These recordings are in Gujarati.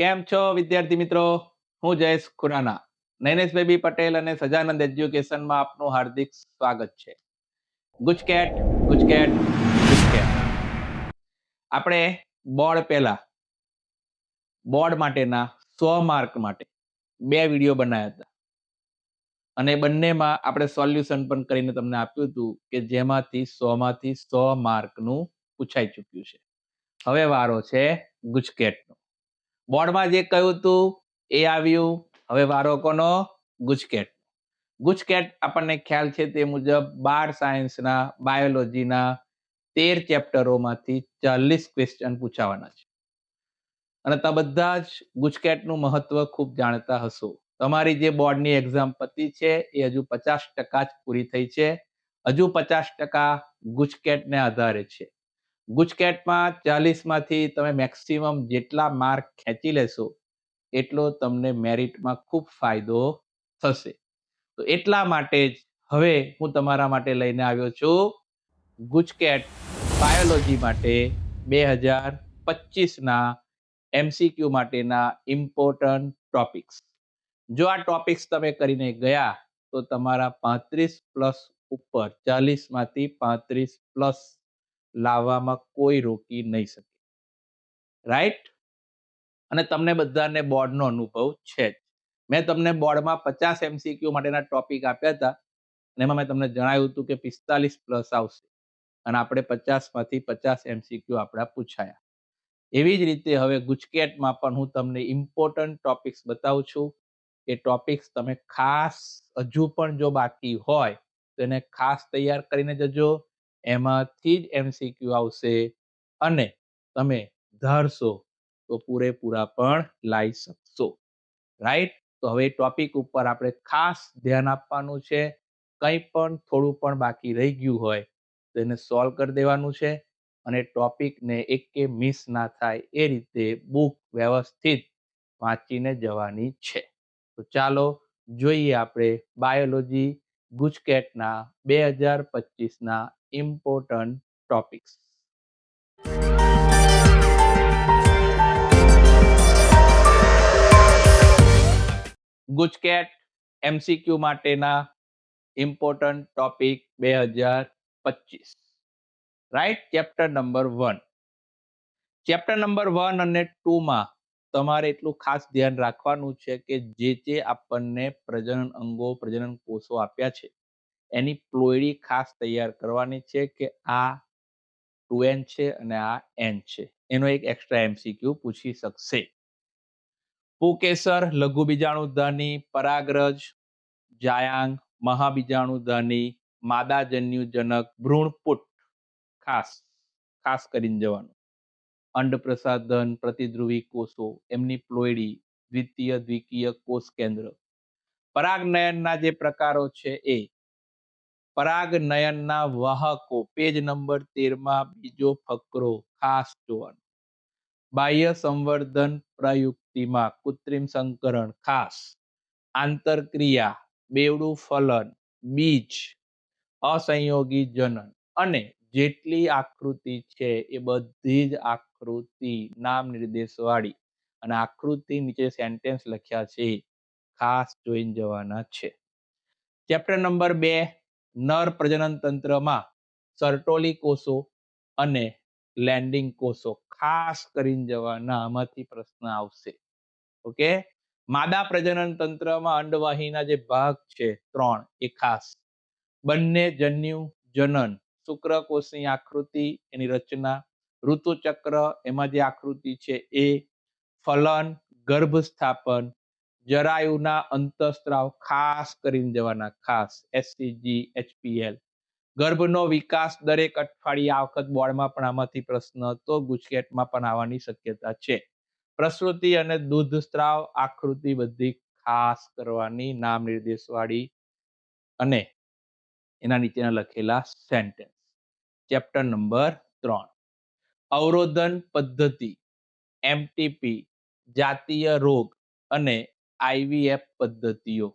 કેમ છો વિદ્યાર્થી મિત્રો? હું જયેશ ખુરાના. નૈનેશભાઈ પટેલ અને સજાનંદ એજ્યુકેશનમાં આપનું હાર્દિક સ્વાગત છે. ગુજકેટ ગુજકેટ ગુજકેટ. આપણે બોર્ડ માટેના 100 માર્ક માટે 2 વિડીયો બનાવ્યા હતા અને બંનેમાં આપણે સોલ્યુશન પણ કરીને તમને આપ્યું હતું કે જેમાંથી 100 માર્કનું પૂછાઈ ચૂક્યું છે. હવે વારો છે ગુજકેટનો. બોર્ડમાં જે કહ્યું હતું એ આવ્યું. હવે વારો કોનો? ગુજકેટ. ગુજકેટ આપણને ખ્યાલ છે તે મુજબ 12 સાયન્સના બાયોલોજીના 13 ચેપ્ટરોમાંથી 40 ક્વેશ્ચન પૂછાવાના છે અને તમે બધા જ ગુજકેટનું મહત્વ ખૂબ જાણતા હશો. તમારી જે બોર્ડની એક્ઝામ પતી છે એ હજુ 50% જ પૂરી થઈ છે. હજુ 50% ગુજકેટને આધારે છે. ગુજકેટમાં 40 માંથી તમે મેક્સિમમ જેટલા માર્ક ખેંચી લેશો એટલો તમને મેરિટમાં ખૂબ ફાયદો થશે. તો એટલા માટે જ હવે હું તમારા માટે લઈને આવ્યો છું ગુજકેટ બાયોલોજી માટે 2025ના MCQ માટેના ઇમ્પોર્ટન્ટ ટોપિક્સ. જો આ ટોપિક્સ તમે કરીને ગયા તો તમારા 35+ ઉપર 40 માંથી 35+ લાવવામાં કોઈ રોકી નહીં શકે. રાઈટ? અને તમને બધાને બોર્ડનો અનુભવ છે જ. મેં તમને બોર્ડમાં 50 MCQ માટેના ટોપિક આપ્યા હતા અને એમાં મેં તમને જણાવ્યું હતું કે 45+ આવશે અને આપણે 50માંથી 50 MCQ આપણા પૂછાયા. એવી જ રીતે હવે ગુજકેટમાં પણ હું તમને ઇમ્પોર્ટન્ટ ટોપિક્સ બતાવું છું. એ ટોપિક્સ તમે ખાસ હજુ પણ જો બાકી હોય તો એને ખાસ તૈયાર કરીને જજો. એમાંથી જ MCQ આવશે અને તમે ધારશો તો પૂરેપૂરા પણ લાવી શકશો. રાઈટ? તો હવે ટોપિક ઉપર આપણે ખાસ ધ્યાન આપવાનું છે. કંઈ પણ થોડું પણ બાકી રહી ગયું હોય તો એને સોલ્વ કરી દેવાનું છે અને ટોપિકને એકે મિસ ના થાય એ રીતે બુક વ્યવસ્થિત વાંચીને જવાની છે. તો ચાલો જોઈએ આપણે બાયોલોજી ગુજકેટના 2025ના ઇમ્પોર્ટન્ટ ટોપિક્સ. ગુજકેટ MCQ માટેના important topic 2025. Right? Chapter number 1. Chapter number 1 અને 2માં તમારે એટલું ખાસ ધ્યાન રાખવાનું છે કે જે આપણને પ્રજનન અંગો પ્રજનન કોષો આપ્યા છે એની પ્લોઈડી ખાસ તૈયાર કરવાની છે કે આ 2N છે અને આ N છે. એનો એક એક્સ્ટ્રા MCQ પૂછી શકશે. પુકેસર, લઘુ બીજાણુધની, પરાગરજ, જાયાંગ, મહાબીજાણુધની, માદાજન્યુજનક, ભ્રૂણપુટ ખાસ કરીને જવાનું. અંડપ્રસાધન, પ્રતિધ્રુવી કોષો, એમની પ્લોઈડી, દ્વિતીય દ્વિકીય કોષ કેન્દ્ર. પરાગનયનના જે પ્રકારો છે એ પરાગનયનના વાહકો પેજ નંબર 13માં બીજો ફકરો ખાસ જોવાનો. બાહ્ય સંવર્ધન પ્રયુક્તિમાં કૃત્રિમ સંકરણ ખાસ. આંતરક્રિયા, બેવડું ફલન, બીજ, અસંયોગી જનન અને જેટલી આકૃતિ છે એ બધી જ આકૃતિ નામ નિર્દેશવાળી અને આકૃતિ નીચે સેન્ટેન્સ લખ્યા છે ખાસ જોઈને જવાના છે. ચેપ્ટર નંબર 2 નર પ્રજનન તંત્રમાં સર્ટોલી કોષો અને લેન્ડિંગ કોષો ખાસ કરીને જવાના. આમાંથી પ્રશ્ન આવશે. ઓકે? માદા પ્રજનન તંત્રમાં અંડવાહીના જે ભાગ છે 3 એ ખાસ. બંને જન્યુ જનન, શુક્રકોષની આકૃતિ, એની રચના, ઋતુચક્ર, એમાં જે આકૃતિ છે એ, ફલન, ગર્ભસ્થાપન, જરાયુના અંતઃસ્ત્રાવ ખાસ કરીને જવાના ખાસ. HCG, HPL. ગર્ભનો વિકાસ દરેક અઠવાડિયે આ વખત બોર્ડમાં પણ આમાંથી પ્રશ્ન હતો, ગુજકેટમાં પણ આવવાની શક્યતા છે. પ્રસૂતિ અને દૂધસ્ત્રાવ આકૃતિ બધી ખાસ કરવાની, નામ નિર્દેશવાળી અને એના નીચેના લખેલા સેન્ટેન્સ. ચેપ્ટર નંબર 3 અવરોધન પદ્ધતિ, MTP, જાતીય રોગ અને IVF પદ્ધતિઓ.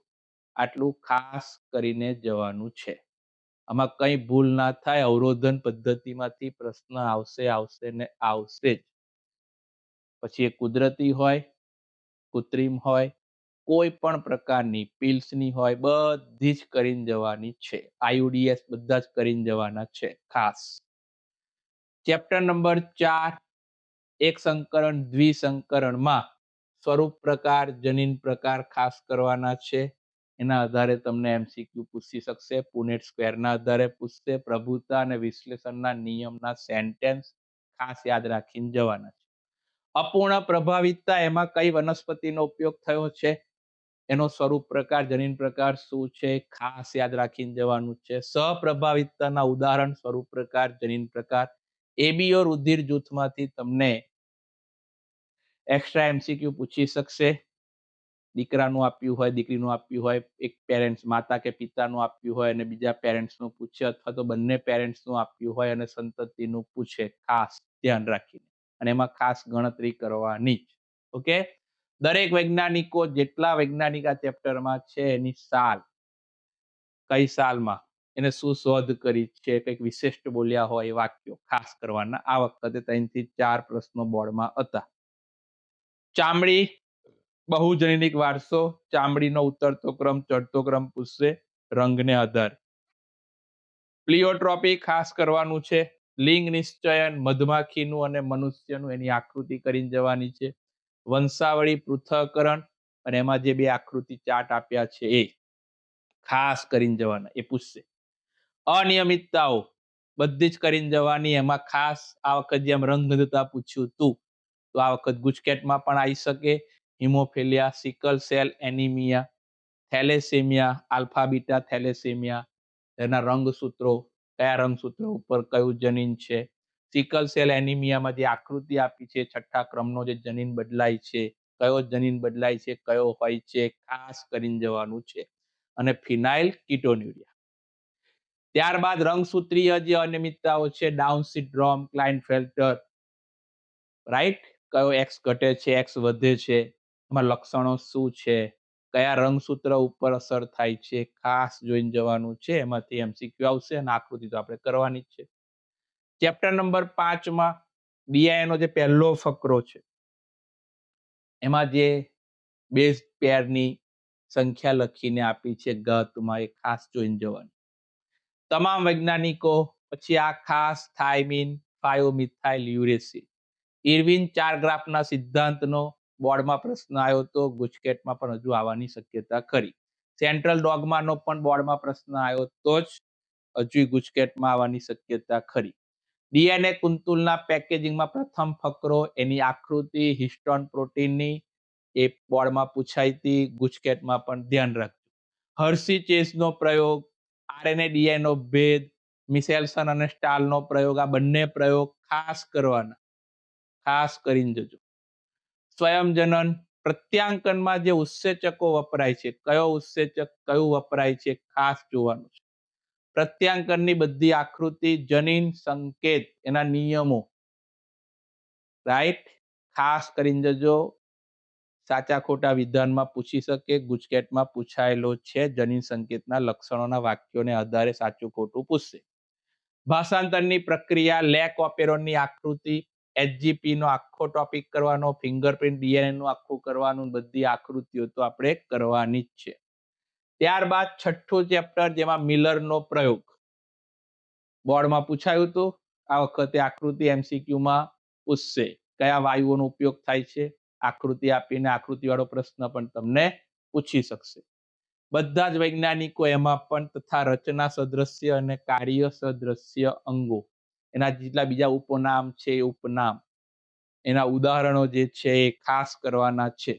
આટલું ખાસ કરીને જવાનું છે. આમાં કંઈ ભૂલ ના થાય. અવરોધન પદ્ધતિમાંથી પ્રશ્ન આવશે ને આવશે જ. પછી એ કુદરતી હોય કૃત્રિમ હોય, કોઈ પણ પ્રકારની પિલ્સની હોય, બધી જ કરીને જવાની છે. IUDs બધા જ કરીને જવાના છે ખાસ. ચેપ્ટર નંબર 4, એક સંકરણ દ્વિસંકરણમાં સ્વરૂપ પ્રકાર, જનીન પ્રકાર ખાસ કરવાના છે. એના આધારે તમને MCQ પૂછી શકશે. પુનેટ સ્ક્વેરના આધારે પૂછશે. પ્રભુતા અને વિશ્લેષણના નિયમના સેન્ટેન્સ ખાસ યાદ રાખીને જવાના છે. અપૂર્ણ પ્રભાવિતતા, એમાં કઈ વનસ્પતિનો ઉપયોગ થયો છે, એનો સ્વરૂપ પ્રકાર, જનીન પ્રકાર શું છે, ખાસ યાદ રાખીને જવાનું છે. સહપ્રભાવિતતાના ઉદાહરણ, સ્વરૂપ પ્રકાર, જનીન પ્રકાર. ABO રુધિર જૂથમાંથી તમને એક્સ્ટ્રા MCQ પૂછી શકશે. દીકરાનું આપ્યું હોય, દીકરીનું આપ્યું હોય, એક પેરેન્ટ્સ માતા કે પિતાનું આપ્યું હોય અને બીજા પેરેન્ટ્સનું પૂછે, અથવા તો બંને પેરેન્ટ્સનું આપ્યું હોય અને સંતતિનું પૂછે, ખાસ ધ્યાન રાખીને. અને એમાં ખાસ ગણતરી કરવાની જ. ઓકે, દરેક વૈજ્ઞાનિકો જેટલા વૈજ્ઞાનિક આ ચેપ્ટરમાં છે એની સાલ, કઈ સાલમાં એને શું શોધ કરી છે, કંઈક વિશિષ્ટ બોલ્યા હોય એ વાક્યો ખાસ કરવાના. આ વખતે 3 થી 4 પ્રશ્નો બોર્ડમાં હતા. ચામડી, બહુજનીનિક વારસો, ચામડીનો ઉતરતો ક્રમ, ચડતો ક્રમ પૂછશે રંગને આધારે. પ્લિયોટ્રોપી ખાસ કરવાનું છે. લિંગ નિશ્ચયન, મધમાખીનું અને મનુષ્યનું, એની આકૃતિ કરીને જવાની છે. વંશાવળી, પૃથ્થકરણ, અને એમાં જે બે આકૃતિ ચાર્ટ આપ્યા છે એ ખાસ કરીને જવાના, એ પૂછશે. અનિયમિતતાઓ બધી જ કરીને જવાની. એમાં ખાસ આ વખત જેમ રંગભેદતા પૂછ્યું હતું, તો આ વખત ગુજકેટમાં પણ આવી શકે. Haemophilia, sickle cell anaemia, thalassaemia, alpha beta thalassaemia, એના રંગસૂત્રો, કયા રંગસૂત્રો ઉપર કયું જનીન છે. સિકલ સેલ એનિમિયામાં જે આકૃતિ આપી છે, છઠ્ઠા ક્રમનો જે જનીન બદલાય છે, કયો જનીન બદલાય છે, કયો હોય છે, ખાસ કરીને જવાનું છે. અને ફિનાઇલ કીટોન્યુરિયા. ત્યારબાદ રંગસૂત્રીય જે અનિયમિતતાઓ છે, ડાઉન સિન્ડ્રોમ, ક્લાઇનફેલ્ટર, રાઈટ, કયો એક્સ ઘટે છે, એક્સ વધે છે, એમાં લક્ષણો શું છે, કયા રંગસૂત્ર ઉપર અસર થાય છે, ખાસ જોઈને જવાનું છે. એમાંથી MCQ આવશે અને આકૃતિ તો આપણે કરવાની જ છે. ચેપ્ટર નંબર 5માં DIનો જે પહેલો ફકરો છે, એમાં જે બેઝ પેરની સંખ્યા લખીને આપી છે ગતમાં, એ ખાસ જોઈને જવાનું. તમામ વૈજ્ઞાનિકો, પછી આ ખાસ થાઇમિન, 5-મિથાઇલ યુરેસિલ. ઇર્વિન 4 ગ્રાફના સિદ્ધાંતનો બોર્ડમાં પ્રશ્ન આવ્યો તો, ગુજકેટમાં પણ હજુ આવવાની શક્યતા ખરી. સેન્ટ્રલ ડોગમાનો પણ બોર્ડમાં પ્રશ્ન આવ્યો તો જ હજુ ગુજકેટમાં આવવાની શક્યતા ખરી. DNA કુંતુલના પેકેજિંગમાં પ્રથમ ફકરો, એની આકૃતિ હિસ્ટોન પ્રોટીનની, એ બોર્ડમાં પૂછાઈ હતી, ગુજકેટમાં પણ ધ્યાન રાખજો. હર્શી ચેઝનો પ્રયોગ, RNA DNAનો ભેદ, મિશેલ્સન અને સ્ટાલનો પ્રયોગ, આ બંને પ્રયોગ ખાસ કરવાના, ખાસ કરીને જજો. સ્વયંજનન, પ્રત્યાંકનમાં જે ઉત્સેચકો વપરાય છે, કયો ઉત્સેચક કયું વપરાય છે, ખાસ જોવાનું છે. પ્રત્યાંકનની બધી આકૃતિ, જનીન સંકેત, એના નિયમો, રાઈટ, ખાસ કરીને જજો. સાચા ખોટા વિધાનમાં પૂછી શકે, ગુજકેટમાં પૂછાયેલો છે. જનીન સંકેતના લક્ષણોના વાક્યોને આધારે સાચું ખોટું પૂછશે. ભાષાંતરની પ્રક્રિયા, લેક ઓપેરોનની આકૃતિ, HGP નો આખો ટોપિક કરવાનો, ફિંગરપ્રિન્ટ DNA નું આખું કરવાનું, બધી આકૃતિઓ તો આપણે કરવાની જ છે. ત્યારબાદ છઠ્ઠું ચેપ્ટર, જેમાં મિલરનો પ્રયોગ બોર્ડમાં પૂછાયું હતું. આ વખતે આકૃતિ MCQમાં પૂછશે. કયા વાયુઓનો ઉપયોગ થાય છે, આકૃતિ આપીને આકૃતિવાળો પ્રશ્ન પણ તમને પૂછી શકશે. બધા જ વૈજ્ઞાનિકો એમાં પણ તથા રચના સદ્રશ્ય અને કાર્ય સદ્રશ્ય અંગો, એના જેટલા બીજા ઉપનામ છે, ઉપનામ, એના ઉદાહરણો જે છે એ ખાસ કરવાના છે.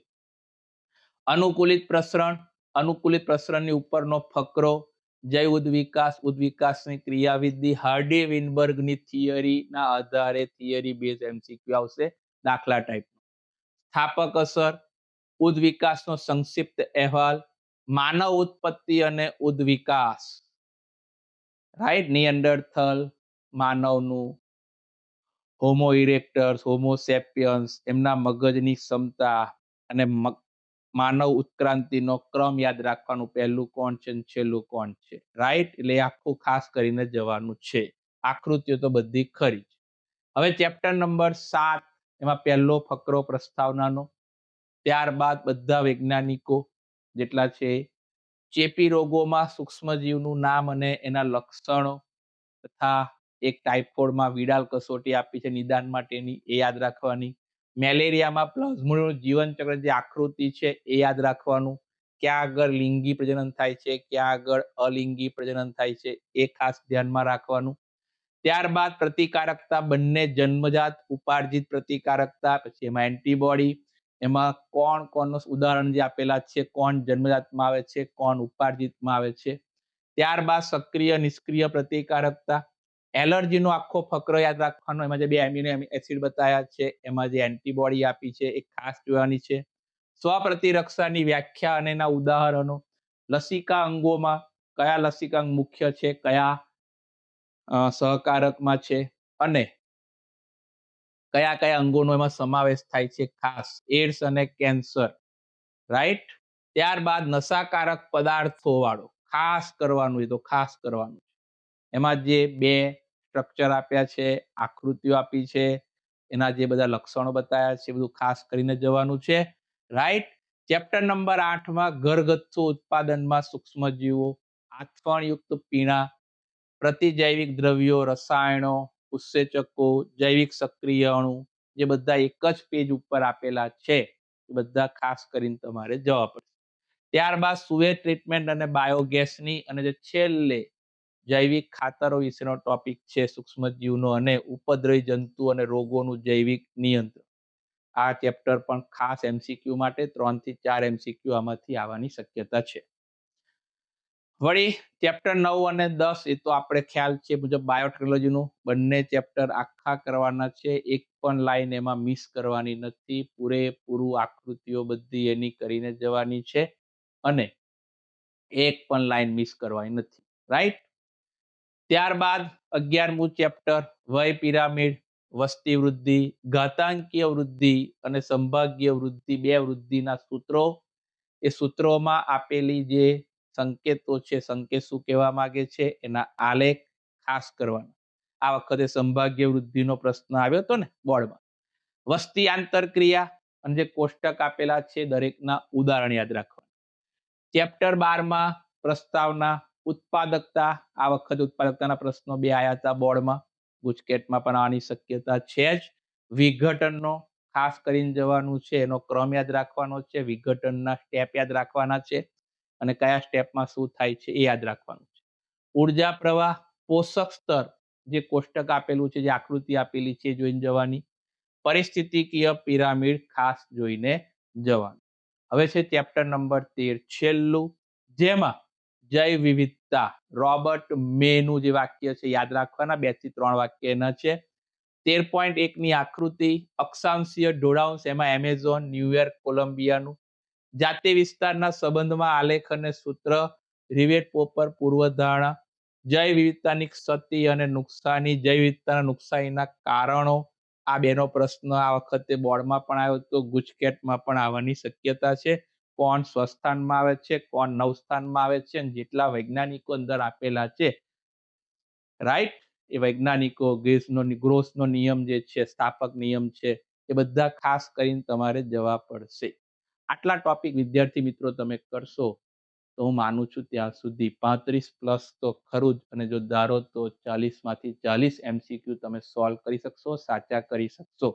અનુકૂલિત પ્રસરણ, અનુકૂલિત પ્રસરણની ઉપરનો ફકરો, જૈવ ઉદ્વિકાસની ક્રિયાવિધિ, હાર્ડી વિનબર્ગની થિયરીના આધારે થિયરી બેઝ MCQ આવશે, દાખલા ટાઈપ. સ્થાપક અસર, ઉદ્વિકાસનો સંક્ષિપ્ત અહેવાલ, માનવ ઉત્પત્તિ અને ઉદ્વિકાસ, રાઈટ, નિઅન્ડરથલ માનવનું, હોમો ઇરેક્ટસ, હોમો સેપિયન્સ, એમના મગજની ક્ષમતા અને માનવ ઉત્ક્રાંતિનો ક્રમ યાદ રાખવાનું, પહેલું કોણ છે અને છેલ્લું કોણ છે, રાઈટ. એટલે આખું ખાસ કરીને જવાનું છે. આકૃતિઓ તો બધી ખરી. હવે ચેપ્ટર નંબર 7, એમાં પહેલો ફકરો પ્રસ્તાવનાનો, ત્યારબાદ બધા વૈજ્ઞાનિકો જેટલા છે ચેપી રોગોમાં સૂક્ષ્મજીવનું નામ અને એના લક્ષણો તથા એક ટાઇફોઇડમાં વિડાલ કસોટી આપી છે નિદાન માટેની, એ યાદ રાખવાની. મેલેરિયામાં પ્લાઝ્મોડિયમનું જીવનચક્ર જે આકૃતિ છે એ યાદ રાખવાનું. ક્યાં આગળ લિંગી પ્રજનન થાય છે, ક્યાં આગળ અલિંગી પ્રજનન થાય છે, એ ખાસ ધ્યાનમાં રાખવાનું. ત્યારબાદ પ્રતિકારકતા બંને જન્મજાત ઉપાર્જિત પ્રતિકારકતા, પછી એમાં એન્ટીબોડી, એમાં કોણ કોણનું ઉદાહરણ જે આપેલા છે, કોણ જન્મજાતમાં આવે છે, કોણ ઉપાર્જિતમાં આવે છે. ત્યારબાદ સક્રિય નિષ્ક્રિય પ્રતિકારકતા, એલર્જીનો આખો ફકરો યાદ રાખવાનો. એમાં જે બે એમિનો એસિડ બતાવ્યા છે એમાં જે એન્ટીબોડી આપી છે એ ખાસ જોવાની છે. સ્વપ્રતિરક્ષાની વ્યાખ્યા અને એના ઉદાહરણો, લસિકા અંગોમાં કયા લસિકાંગ મુખ્ય છે, કયા સહકારકમાં છે, અને કયા કયા અંગોનો એમાં સમાવેશ થાય છે, ખાસ એડ્સ અને કેન્સર. રાઈટ. ત્યારબાદ નશાકારક પદાર્થો વાળો ખાસ કરવાનું, એ તો ખાસ કરવાનું. એમાં જે બે સ્ટ્રક્ચર આપ્યા છે, આકૃતિઓ આપી છે, એના જે બધા લક્ષણો બતાવ્યા છે, બધું ખાસ કરીને જવાનું છે. રાઈટ. ચેપ્ટર નંબર 8 માં ઘરગથ્થુ ઉત્પાદનમાં સૂક્ષ્મજીવો, આથવણયુક્ત પીણા, પ્રતિજૈવિક દ્રવ્યો, રસાયણો, ઉત્સેચકો, જૈવિક સક્રિય અણુ, જે બધા એક જ પેજ ઉપર આપેલા છે એ બધા ખાસ કરીને તમારે જવા પડશે. ત્યારબાદ સુએજ ટ્રીટમેન્ટ અને બાયોગેસની, અને જે છેલ્લે જૈવિક ખાતરો વિશેનો ટોપિક છે સૂક્ષ્મજીવનો અને ઉપદ્રવી જંતુ અને રોગોનું જૈવિક નિયંત્રણ. આ ચેપ્ટર પણ ખાસ એમસીક્યુ માટે 3 થી 4 એમસીક્યુ આમાંથી આવવાની શક્યતા છે. વળી ચેપ્ટર 9 અને 10 એ તો આપણે ખ્યાલ છે મુજબ બાયોટેકનોલોજીનું બંને ચેપ્ટર આખા કરવાના છે. એક પણ લાઈન એમાં મિસ કરવાની નથી. પૂરેપૂરું આકૃતિઓ બધી એની કરીને જવાની છે અને એક પણ લાઈન મિસ કરવાની નથી. રાઈટ. ત્યારબાદ 11મું ચેપ્ટર વય પિરામિડ, વસ્તી વૃદ્ધિ, ઘાતાંકીય વૃદ્ધિ અને સંભાગ્ય વૃદ્ધિ, બે વૃદ્ધિના સૂત્રો. એ સૂત્રોમાં આપેલી જે સંકેતો છે, સંકેત શું કહેવા માંગે છે, એના આલેખ ખાસ કરવાના. આ વખતે સંભાગ્ય વૃદ્ધિનો પ્રશ્ન આવ્યો હતો ને બોર્ડમાં. વસ્તી આંતરક્રિયા અને જે કોષ્ટક આપેલા છે દરેકના ઉદાહરણ યાદ રાખવાના. ચેપ્ટર 12માં પ્રસ્તાવના, ઉત્પાદકતા. આ વખતે ઉત્પાદકતાના પ્રશ્નો બે આયા હતા બોર્ડમાં, ગુજકેટમાં પણ આવવાની શક્યતા છે જ. વિઘટનનો ખાસ કરીને જવાનું છે, એનો ક્રમ યાદ રાખવાનો છે, વિઘટનના સ્ટેપ યાદ રાખવાના છે અને કયા સ્ટેપમાં શું થાય છે એ યાદ રાખવાનું છે. ઉર્જા પ્રવાહ, પોષક સ્તર, જે કોષ્ટક આપેલું છે, જે આકૃતિ આપેલી છે જોઈને જવાની. પરિસ્થિતિકીય પિરામિડ ખાસ જોઈને જવાનું. હવે છે ચેપ્ટર નંબર 13 છેલ્લું, જેમાં જૈવ વિવિધતા, રોબર્ટ મેનું જે વાક્ય છે યાદ રાખવાના, 2 થી 3 વાક્ય એના છે. 13.1ની આકૃતિ, અક્ષાંશીય ઢોળાંશ, એમાં એમેઝોન, ન્યુયોર્ક, કોલંબિયાનું. જાતિ વિસ્તારના સંબંધમાં આલેખ અને સૂત્ર, રિવેટ પોપર પૂર્વધારણા. જૈવ વિવિધતાની ક્ષતિ અને નુકસાની, જૈવ વિવિધતાના નુકસાનીના કારણો. આ બેનો પ્રશ્ન આ વખતે બોર્ડમાં પણ આવ્યો તો ગુજકેટમાં પણ આવવાની શક્યતા છે. કોણ સ્વસ્થાનમાં આવે છે, કોણ નવસ્થાનમાં આવે છે, અને જેટલા વૈજ્ઞાનિકો અંદર આપેલા છે, રાઈટ, એ વૈજ્ઞાનિકો ગ્રોસનો નિયમ જે છે, સ્થાપક નિયમ છે, એ બધા ખાસ કરીને તમારે જવા પડશે. આટલા ટોપિક વિદ્યાર્થી મિત્રો તમે કરશો તો હું માનું છું ત્યાં સુધી 35+ તો ખરું જ, અને જો ધારો તો 40માંથી 40 એમસીક્યુ તમે સોલ્વ કરી શકશો, સાચા કરી શકશો.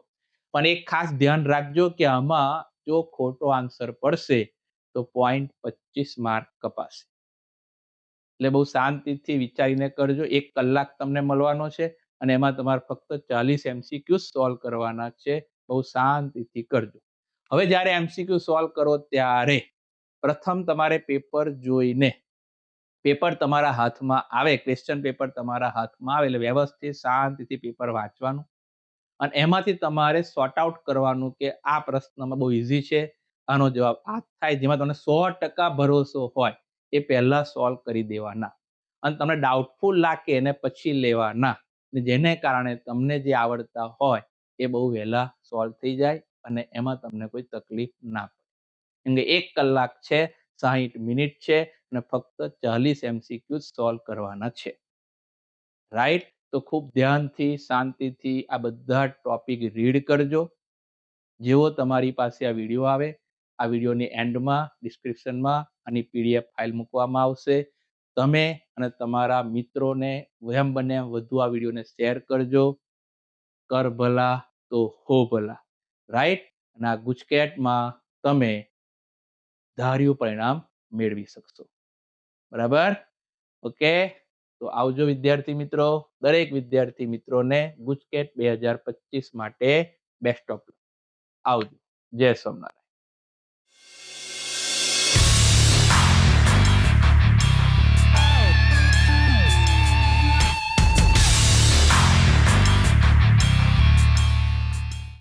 પણ એક ખાસ ધ્યાન રાખજો કે આમાં જો ખોટો આન્સર પડશે તો 0.25 માર્ક કપાશે. એટલે બહુ શાંતિથી વિચારીને કરજો. 1 કલાક તમને મળવાનો છે અને એમાં તમારે ફક્ત 40 એમસીક્યુ સોલ્વ કરવાના છે. બહુ શાંતિથી કરજો. હવે જ્યારે એમસીક્યુ સોલ્વ કરો ત્યારે પ્રથમ તમારે પેપર જોઈને, પેપર તમારા હાથમાં આવે, ક્વેશ્ચન પેપર તમારા હાથમાં આવે એટલે વ્યવસ્થિત શાંતિથી પેપર વાંચવાનું અને એમાંથી તમારે સોર્ટ આઉટ કરવાનું કે આ પ્રશ્નમાં બહુ ઇઝી છે, આનો જવાબ આ થાય, જેમાં તમને 100% ભરોસો હોય એ પહેલા સોલ્વ કરી દેવાના અને તમને ડાઉટફુલ લાગે એને પછી લેવાના, જેને કારણે તમને જે આવડતા હોય એ બહુ વહેલા સોલ્વ થઈ જાય અને એમાં તમને કોઈ તકલીફ ના પડે. કેમ કે 1 કલાક છે, 60 મિનિટ છે અને ફક્ત 40 એમસીક્યુ સોલ્વ કરવાના છે. રાઈટ. તો ખૂબ ધ્યાનથી, શાંતિથી આ બધા ટોપિક રીડ કરજો. જેવો તમારી પાસે આ વિડીયો આવે આ વિડીયોની એન્ડમાં ડિસ્ક્રિપ્શનમાં આની PDF ફાઇલ મૂકવામાં આવશે. તમે અને તમારા મિત્રોને જેમ બને એમ વધુ આ વિડીયોને શેર કરજો. કર ભલા તો હો ભલા, રાઈટ? અને આ ગુજકેટમાં તમે ધાર્યું પરિણામ મેળવી શકશો. બરાબર? ઓકે, તો આવજો વિદ્યાર્થી મિત્રો. દરેક વિદ્યાર્થી મિત્રોને ગુજકેટ 2025 માટે બેસ્ટ ઓફ લક. આવજો. જય સોમનાથ.